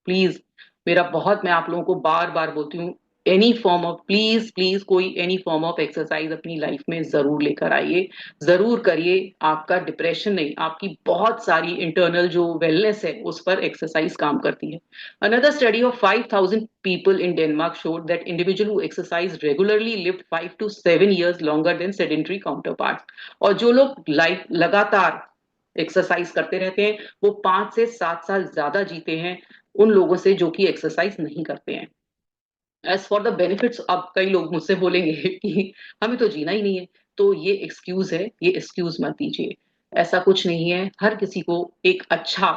प्लीज, मेरा बहुत, मैं आप लोगों को बार बार बोलती हूँ, any form of, please please, कोई एनी फॉर्म ऑफ एक्सरसाइज अपनी लाइफ में जरूर लेकर आइए, जरूर करिए। आपका डिप्रेशन नहीं, आपकी बहुत सारी इंटरनल जो वेलनेस है उस पर एक्सरसाइज काम करती है। Another study of 5,000 people in Denmark showed that individual who exercise regularly lived 5 to 7 years longer than sedentary counterparts। और जो लोग लाइफ लगातार एक्सरसाइज करते रहते हैं वो 5 से 7 साल ज्यादा जीते हैं उन लोगों से जो कि एक्सरसाइज नहीं करते हैं। एज फॉर द बेनिफिट्स, अब कई लोग मुझसे बोलेंगे कि हमें तो जीना ही नहीं है, तो ये एक्सक्यूज है, ये एक्सक्यूज मत दीजिए। ऐसा कुछ नहीं है, हर किसी को एक अच्छा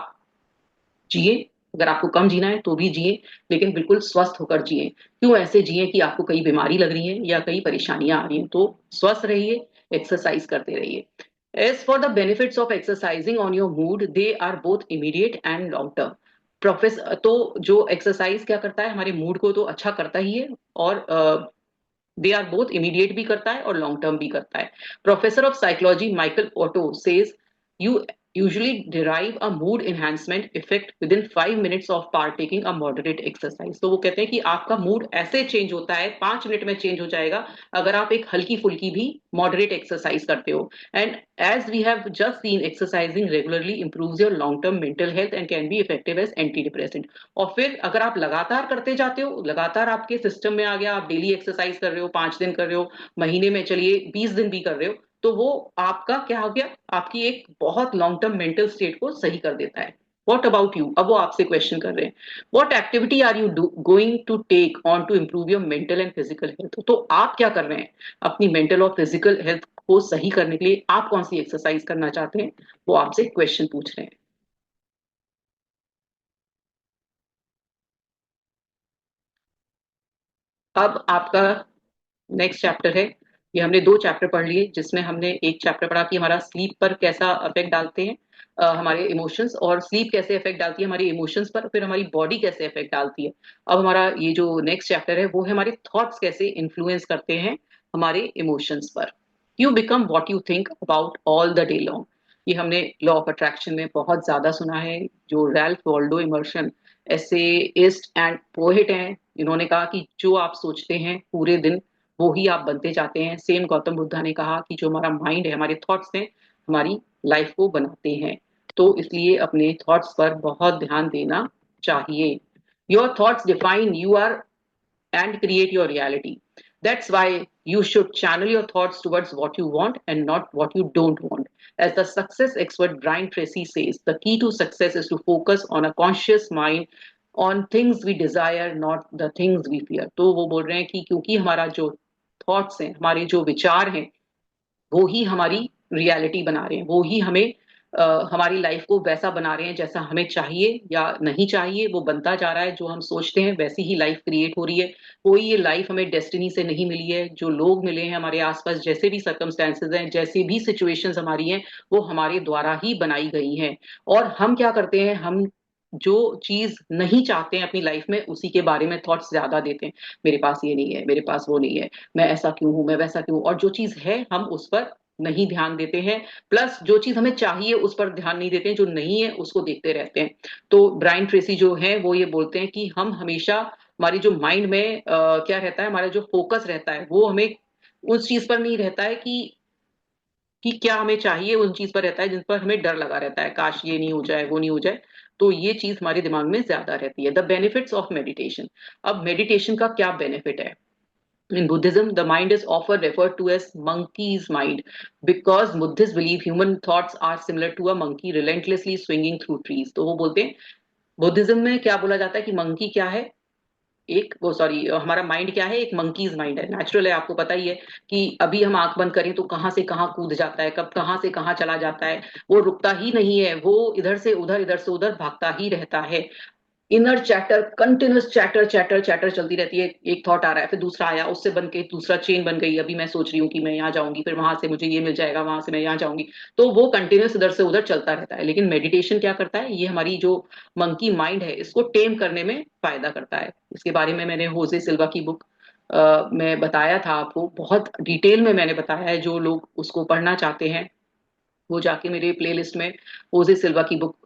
जिए, अगर आपको कम जीना है तो भी जिए, लेकिन बिल्कुल स्वस्थ होकर जिए। क्यों ऐसे जिए कि आपको कई बीमारी लग रही है या कई परेशानियां आ रही हैं, तो स्वस्थ रहिए, एक्सरसाइज करते रहिए। As for the benefits of exercising on your mood, they are both immediate and long term. तो जो एक्सरसाइज क्या करता है, हमारे मूड को तो अच्छा करता ही है, और दे आर बोथ इमीडिएट भी करता है और लॉन्ग टर्म भी करता है। Professor of psychology Michael Otto says you usually derive a mood enhancement effect within 5 minutes of partaking a moderate exercise। तो वो कहते हैं कि आपका मूड ऐसे चेंज होता है, 5 मिनट में चेंज हो जाएगा अगर आप एक हल्की फुल्की भी मॉडरेट एक्सरसाइज करते हो। And as we have just seen, exercising regularly improves your long term mental health and can be effective as antidepressant। और फिर अगर आप लगातार करते जाते हो, लगातार आपके सिस्टम में आ गया, आप डेली एक्सरसाइज कर रहे हो, 5 दिन कर रहे हो, महीने में चलिए 20 दिन भी कर रहे हो, तो वो आपका क्या हो गया, आपकी एक बहुत लॉन्ग टर्म मेंटल स्टेट को सही कर देता है। वॉट अबाउट यू, अब वो आपसे क्वेश्चन कर रहे हैं, what activity are you going to take on to improve your mental and physical health. तो आप क्या कर रहे हैं अपनी मेंटल और फिजिकल हेल्थ को सही करने के लिए, आप कौन सी एक्सरसाइज करना चाहते हैं, वो आपसे क्वेश्चन पूछ रहे हैं। अब आपका नेक्स्ट चैप्टर है, ये हमने 2 चैप्टर पढ़ लिए, जिसमें हमने एक चैप्टर पढ़ा कि हमारा स्लीप पर कैसा इफेक्ट डालते हैं हमारे इमोशंस, और स्लीप कैसे इफेक्ट डालती है हमारे इमोशंस पर, फिर हमारी बॉडी कैसे इफेक्ट डालती है। अब हमारा ये जो नेक्स्ट चैप्टर है वो है हमारे थॉट्स कैसे इन्फ्लुएंस करते हैं हमारे इमोशंस पर। You become what you think about all the day long. ये हमने लॉ ऑफ अट्रैक्शन में बहुत ज्यादा सुना है। जो Ralph Waldo Emerson essayist and poet हैं, इन्होंने कहा कि जो आप सोचते हैं पूरे दिन वो ही आप बनते जाते हैं। सेम गौतम बुद्धा ने कहा कि जो हमारा माइंड है, हमारे थॉट्स हैं, हमारी लाइफ को बनाते हैं। तो इसलिए अपने थॉट्स पर बहुत ध्यान देना चाहिए। Your thoughts define you are and create your reality. That's why you should channel your thoughts towards what you want and not what you don't want. As the success expert Brian Tracy says, the key to success is to focus on a conscious mind on things we desire, not the things we fear। तो वो बोल रहे हैं कि क्योंकि हमारा जो thoughts हैं, हमारे जो विचार हैं, वो ही हमारी रियलिटी बना रहे हैं, वो ही हमें हमारी लाइफ को वैसा बना रहे हैं जैसा हमें चाहिए या नहीं चाहिए, वो बनता जा रहा है। जो हम सोचते हैं वैसी ही लाइफ क्रिएट हो रही है। कोई ये लाइफ हमें डेस्टिनी से नहीं मिली है। जो लोग मिले हैं हमारे आसपास, जैसे भी सर्कमस्टेंसेज हैं, जैसी भी सिचुएशंस हमारी हैं, वो हमारे द्वारा ही बनाई गई हैं। और हम क्या करते हैं, हम जो चीज नहीं चाहते हैं अपनी लाइफ में, उसी के बारे में थॉट्स ज्यादा देते हैं। मेरे पास ये नहीं है, मेरे पास वो नहीं है, मैं ऐसा क्यों हूं, मैं वैसा क्यों, और जो चीज है हम उस पर नहीं ध्यान देते हैं। प्लस जो चीज हमें चाहिए उस पर ध्यान नहीं देते हैं, जो नहीं है उसको देखते रहते हैं। तो ब्रायन ट्रेसी जो है वो ये बोलते हैं कि हम हमेशा, हमारी जो माइंड में क्या रहता है, हमारा जो फोकस रहता है वो हमें उस चीज पर नहीं रहता है कि क्या हमें चाहिए, उन चीज पर रहता है जिन पर हमें डर लगा रहता है, काश ये नहीं हो जाए, वो नहीं हो जाए। तो ये चीज हमारे दिमाग में ज्यादा रहती है। The benefits of meditation. अब मेडिटेशन का क्या बेनिफिट है। In Buddhism, the mind is often referred to as monkey's mind because Buddhists believe human thoughts are similar to a monkey relentlessly swinging through trees। तो वो बोलते हैं, Buddhism में क्या बोला जाता है कि मंकी क्या है, एक वो सॉरी हमारा माइंड क्या है, एक मंकीज माइंड है। नेचुरल है, आपको पता ही है कि अभी हम आंख बंद करें तो कहाँ से कहाँ कूद जाता है, कब कहाँ से कहाँ चला जाता है, वो रुकता ही नहीं है, वो इधर से उधर भागता ही रहता है। Inner chatter, continuous chatter chatter chatter चलती रहती है। एक थॉट आ रहा है, फिर दूसरा आया, उससे बन के दूसरा चेन बन गई, अभी मैं सोच रही हूँ कि मैं यहाँ जाऊंगी, फिर वहां से मुझे ये मिल जाएगा, वहां से मैं यहाँ जाऊंगी। तो वो कंटिन्यूस इधर से उधर चलता रहता है। लेकिन मेडिटेशन क्या करता है, ये हमारी जो मंकी माइंड है इसको टेम करने में फायदा करता है। इसके बारे में मैंने होजे सिल्वा की बुक में बताया था आपको, बहुत डिटेल में मैंने बताया है। जो लोग उसको पढ़ना चाहते हैं वो जाके मेरे प्लेलिस्ट में ओजे सिल्वा की book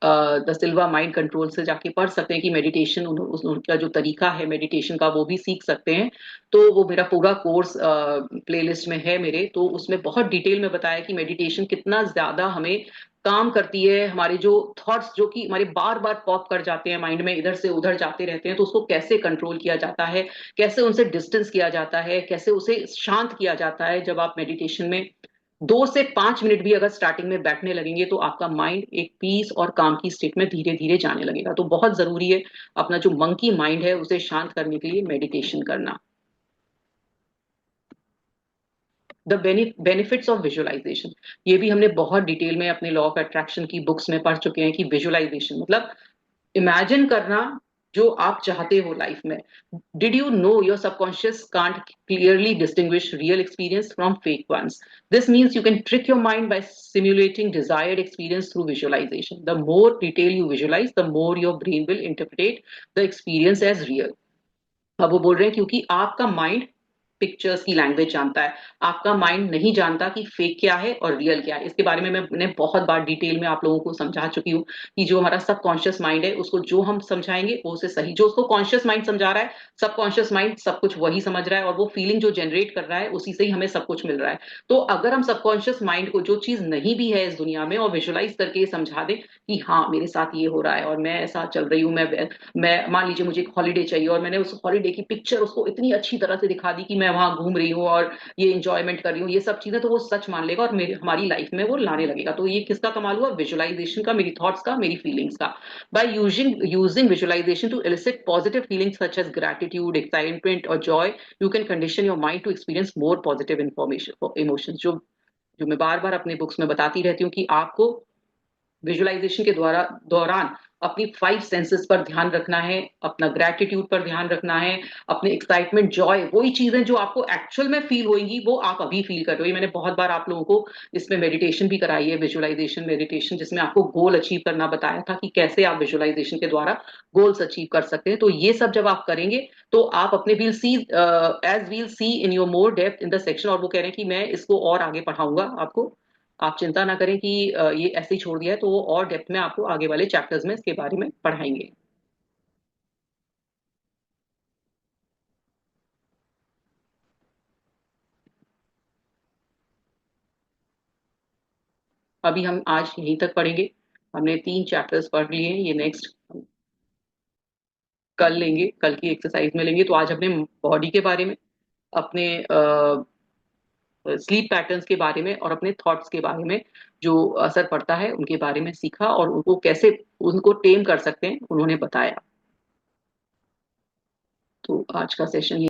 the Silva mind control से जाके पढ़ सकते हैं कि मेडिटेशन उनका जो तरीका है मेडिटेशन का वो भी सीख सकते हैं। तो वो मेरा पूरा कोर्स प्लेलिस्ट में है मेरे, तो उसमें बहुत डिटेल में बताया कि मेडिटेशन कितना ज्यादा हमें काम करती है। हमारे जो थॉट्स जो कि हमारे बार बार पॉप कर जाते हैं माइंड में, इधर से उधर जाते रहते हैं, तो उसको कैसे कंट्रोल किया जाता है, कैसे उनसे डिस्टेंस किया जाता है, कैसे उसे शांत किया जाता है जब आप मेडिटेशन में 2 से 5 मिनट भी अगर स्टार्टिंग में बैठने लगेंगे तो आपका माइंड एक पीस और काम की स्टेट में धीरे धीरे जाने लगेगा। तो बहुत जरूरी है अपना जो मंकी माइंड है उसे शांत करने के लिए मेडिटेशन करना। द बेनिफिट्स ऑफ विजुअलाइजेशन, ये भी हमने बहुत डिटेल में अपने लॉ ऑफ अट्रैक्शन की बुक्स में पढ़ चुके हैं कि विजुअलाइजेशन मतलब इमेजिन करना जो आप चाहते हो लाइफ में। Did you know your subconscious can't clearly distinguish real experience from fake ones? This means you can trick your mind by simulating desired experience through visualization. The more detail you visualize, the more your brain will interpret the experience as real. अब वो बोल रहे हैं क्योंकि आपका mind pictures की language जानता है, आपका माइंड नहीं जानता कि फेक क्या है और रियल क्या है। इसके बारे में मैंने बहुत बार डिटेल में आप लोगों को समझा चुकी हूँ कि जो हमारा सबकॉन्शियस माइंड है उसको जो हम समझाएंगे वो उसे सही, जो उसको कॉन्शियस माइंड समझा रहा है, सबकॉन्शियस माइंड सब कुछ वही समझ रहा है और वो फीलिंग जो जनरेट कर रहा है उसी से ही हमें सब कुछ मिल रहा है। तो अगर हम सबकॉन्शियस माइंड को जो चीज नहीं भी है इस दुनिया में और विजुअलाइज करके समझा दें कि हाँ मेरे साथ ये हो रहा है और मैं ऐसा चल रही हूँ, मैं मान लीजिए मुझे एक हॉलीडे चाहिए और मैंने उस हॉलीडे की पिक्चर उसको इतनी अच्छी तरह से दिखा दी कि मैं वहां घूम रही हूँ और ये इंजॉयमेंट कर रही हूँ, ये सब चीजें तो वो सच मान लेगा और मेरे हमारी लाइफ में वो लाने लगेगा। तो ये किसका कमाल हुआ? विजुअलाइजेशन का, मेरी थॉट्स का, मेरी फीलिंग्स का। By using visualisation to elicit positive feelings such as gratitude, excitement or joy, you can condition your mind to experience more positive information emotions। जो मैं बार बार अपने बुक्स में बताती रहती हूँ कि आपको विजुअलाइजेशन के दौरान अपनी 5 सेंसेस पर ध्यान रखना है, अपना ग्रेटिट्यूड पर ध्यान रखना है, अपने एक्साइटमेंट, जॉय, वही चीजें जो आपको एक्चुअल में फील होंगी वो आप अभी फील कर रहे हो। ये मैंने बहुत बार आप लोगों को इसमें मेडिटेशन भी कराई है, विजुअलाइजेशन मेडिटेशन, जिसमें आपको गोल अचीव करना बताया था कि कैसे आप विजुअलाइजेशन के द्वारा गोल्स अचीव कर सकते हैं। तो ये सब जब आप करेंगे तो आप अपने we'll see in your more depth in the section. और वो कह रहे हैं कि मैं इसको और आगे पढ़ाऊंगा आपको, आप चिंता ना करें कि ये ऐसे ही छोड़ दिया है, तो वो और डेप्थ में आपको आगे वाले चैप्टर्स में इसके बारे में पढ़ाएंगे। अभी हम आज यहीं तक पढ़ेंगे। हमने 3 चैप्टर्स पढ़ लिए हैं, ये नेक्स्ट कल लेंगे, कल की एक्सरसाइज में लेंगे। तो आज हमने बॉडी के बारे में, अपने स्लीप पैटर्न्स के बारे में और अपने थॉट्स के बारे में जो असर पड़ता है उनके बारे में सीखा और उनको कैसे उनको टेम कर सकते हैं उन्होंने बताया। तो आज का सेशन